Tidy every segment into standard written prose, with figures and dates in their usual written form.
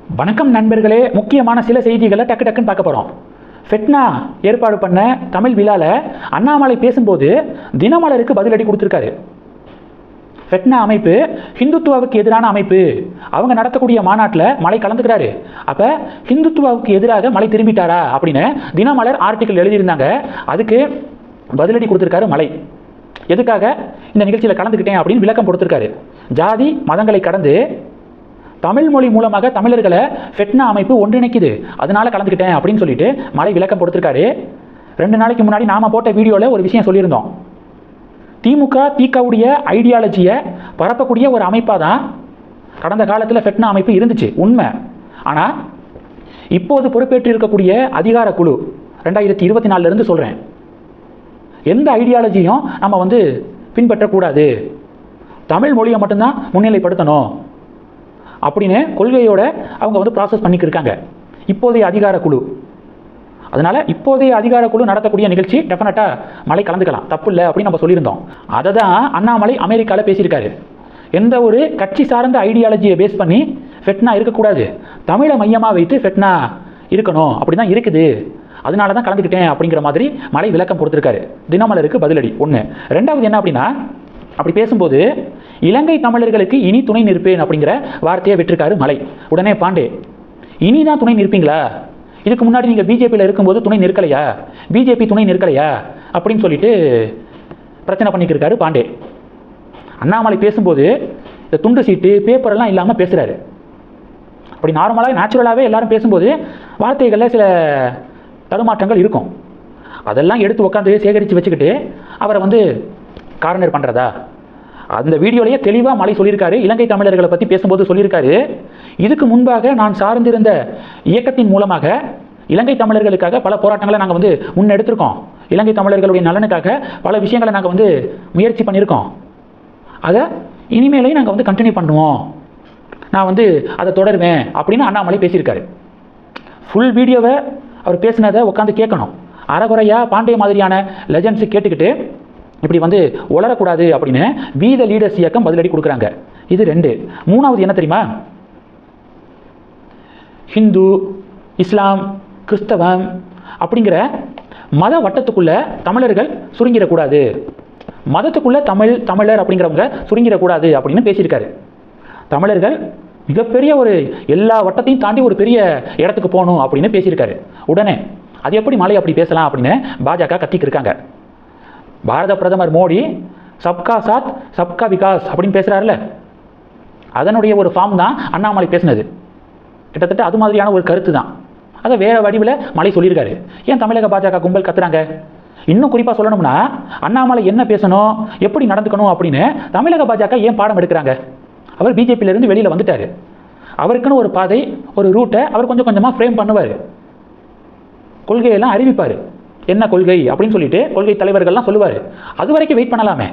வணக்கம் நண்பர்களே, முக்கியமான சில செய்திகளை டக்கு டக்குன்னு பார்க்க போகிறோம். ஃபெட்னா ஏற்பாடு பண்ண தமிழ் விழாவில் அண்ணாமலை பேசும்போது தினமலருக்கு பதிலடி கொடுத்துருக்காரு. ஃபெட்னா அமைப்பு ஹிந்துத்துவாவுக்கு எதிரான அமைப்பு. அவங்க நடத்தக்கூடிய மாநாட்டில் மலை கலந்துக்கிறாரு. அப்போ ஹிந்துத்துவாவுக்கு எதிராக மலை திரும்பிட்டாரா அப்படின்னு தினமலர் ஆர்டிக்கல் எழுதியிருந்தாங்க. அதுக்கு பதிலடி கொடுத்துருக்காரு மலை. எதுக்காக இந்த நிகழ்ச்சியில் கலந்துக்கிட்டேன் அப்படின்னு விளக்கம் கொடுத்துருக்காரு. ஜாதி மதங்களை கடந்து தமிழ் மொழி மூலமாக தமிழர்களை ஃபெட்னா அமைப்பு ஒன்றிணைக்குது, அதனால கலந்துக்கிட்டேன் அப்படின்னு சொல்லிட்டு மலை விளக்கம் கொடுத்துருக்காரு. 2 நாளைக்கு முன்னாடி நாம போட்ட வீடியோவில் ஒரு விஷயம் சொல்லியிருந்தோம். திமுக திகவுடைய ஐடியாலஜியை பரப்பக்கூடிய ஒரு அமைப்பாக தான் கடந்த காலத்தில் ஃபெட்னா அமைப்பு இருந்துச்சு, உண்மை. ஆனால் இப்போது பொறுப்பேற்று இருக்கக்கூடிய அதிகார குழு 2024 சொல்கிறேன், எந்த ஐடியாலஜியும் நம்ம பின்பற்றக்கூடாது, தமிழ் மொழியை மட்டும்தான் முன்னிலைப்படுத்தணும் அப்படின்னு கொள்கையோட அவங்க ப்ராசஸ் பண்ணிக்கிட்டு இருக்காங்க இப்போதைய அதிகார குழு. அதனால் இப்போதைய அதிகார குழு நடத்தக்கூடிய நிகழ்ச்சி டெஃபினட்டாக மலை கலந்துக்கலாம், தப்பு இல்லை அப்படின்னு நம்ம சொல்லியிருந்தோம். அதை தான் அண்ணாமலை அமெரிக்காவில் பேசியிருக்காரு. எந்த ஒரு கட்சி சார்ந்த ஐடியாலஜியை பேஸ் பண்ணி ஃபெட்னா இருக்கக்கூடாது, தமிழை மையமாக வைத்து ஃபெட்னா இருக்கணும், அப்படி தான் இருக்குது, அதனால தான் கலந்துக்கிட்டேன் அப்படிங்கிற மாதிரி மலை விளக்கம் கொடுத்துருக்காரு. தினமலருக்கு பதிலடி ஒன்று. ரெண்டாவது என்ன அப்படின்னா, அப்படி பேசும்போது இலங்கை தமிழர்களுக்கு இனி துணை நிற்பேன் அப்படிங்கிற வார்த்தையை விட்டிருக்காரு மலை. உடனே பாண்டே, இனி தான் துணை நிற்பீங்களா? இதுக்கு முன்னாடி நீங்கள் பிஜேபியில் இருக்கும்போது துணை நிற்கலையா? பிஜேபி துணை நிற்கலையா அப்படின்னு சொல்லிட்டு பிரச்சனை பண்ணிக்கிருக்காரு பாண்டே. அண்ணாமலை பேசும்போது இந்த துண்டு சீட்டு பேப்பரெல்லாம் இல்லாமல் பேசுகிறாரு. அப்படி நார்மலாக நேச்சுரலாகவே எல்லாரும் பேசும்போது வார்த்தைகளில் சில தடுமாற்றங்கள் இருக்கும். அதெல்லாம் எடுத்து உட்காந்து சேகரித்து வச்சுக்கிட்டு அவரை கார்னர் பண்ணுறதா? அந்த வீடியோலேயே தெளிவாக மலை சொல்லியிருக்காரு. இலங்கை தமிழர்களை பற்றி பேசும்போது சொல்லியிருக்காரு, இதுக்கு முன்பாக நான் சார்ந்திருந்த இயக்கத்தின் மூலமாக இலங்கை தமிழர்களுக்காக பல போராட்டங்களை நாங்கள் முன்னெடுத்திருக்கோம். இலங்கை தமிழர்களுடைய நலனுக்காக பல விஷயங்களை நாங்கள் முயற்சி பண்ணியிருக்கோம். அதை இனிமேலையும் நாங்கள் கண்டினியூ பண்ணுவோம், நான் அதை தொடருவேன் அப்படின்னு அண்ணாமலை பேசியிருக்காரு. ஃபுல் வீடியோவை அவர் பேசினதை உட்காந்து கேட்கணும். அறகுறையாக பாண்டே மாதிரியான லெஜண்ட்ஸு கேட்டுக்கிட்டு இப்படி உளரக்கூடாது அப்படின்னு வி த லீடர்ஸ் இயக்கம் பதிலடி கொடுக்குறாங்க. இது 2. 3வது என்ன தெரியுமா? ஹிந்து, இஸ்லாம், கிறிஸ்தவம் அப்படிங்கிற மத வட்டத்துக்குள்ள தமிழர்கள் சுருங்கிடக்கூடாது, மதத்துக்குள்ள தமிழர் அப்படிங்கிறவங்க சுருங்கிடக்கூடாது அப்படின்னு பேசியிருக்காரு. தமிழர்கள் மிகப்பெரிய ஒரு எல்லா வட்டத்தையும் தாண்டி ஒரு பெரிய இடத்துக்கு போகணும் அப்படின்னு பேசியிருக்காரு. உடனே அது எப்படி மலை அப்படி பேசலாம் அப்படின்னு பாஜக கத்திக்கு இருக்காங்க. பாரத பிரதமர் மோடி சப்கா சாத் சப்கா விகாஸ் அப்படின்னு பேசுகிறாருல, அதனுடைய ஒரு ஃபார்ம் தான் அண்ணாமலை பேசினது. கிட்டத்தட்ட அது மாதிரியான ஒரு கருத்து தான். அதை வேறு வடிவில் மலை சொல்லியிருக்காரு. ஏன் தமிழக பாஜக கும்பல் கத்துறாங்க? இன்னும் குறிப்பாக சொல்லணும்னா, அண்ணாமலை என்ன பேசணும், எப்படி நடந்துக்கணும் அப்படின்னு தமிழக பாஜக ஏன் பாடம் எடுக்கிறாங்க? அவர் பிஜேபியிலேருந்து வெளியில் வந்துட்டார். அவருக்குன்னு ஒரு பாதை, ஒரு ரூட்டை அவர் கொஞ்சம் கொஞ்சமாக ஃப்ரேம் பண்ணுவார், கொள்கையெல்லாம் அறிவிப்பார். என்ன கொள்கை அப்படின்னு சொல்லிட்டு கொள்கை தலைவர்கள்லாம் சொல்லுவார். அது வரைக்கும் வெயிட் பண்ணலாமே.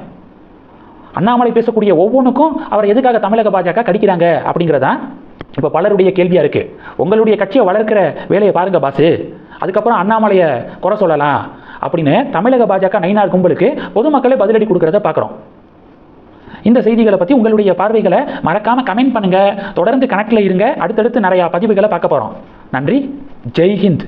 அண்ணாமலை பேசக்கூடிய ஒவ்வொன்றுக்கும் அவர் எதுக்காக தமிழக பாஜக கடிக்கிறாங்க அப்படிங்கிறதான் இப்போ பலருடைய கேள்வியாக இருக்குது. உங்களுடைய கட்சியை வளர்க்கிற வேலையை பாருங்க பாசு, அதுக்கப்புறம் அண்ணாமலையை குறை சொல்லலாம் அப்படின்னு தமிழக பாஜக நைனார் கும்பலுக்கு பொதுமக்களே பதிலடி கொடுக்கறத பார்க்குறோம். இந்த செய்திகளை பற்றி உங்களுடைய பார்வைகளை மறக்காமல் கமெண்ட் பண்ணுங்கள். தொடர்ந்து கனெக்டில் இருங்க. அடுத்தடுத்து நிறையா பதிவுகளை பார்க்க போகிறோம். நன்றி. ஜெய் ஹிந்த்.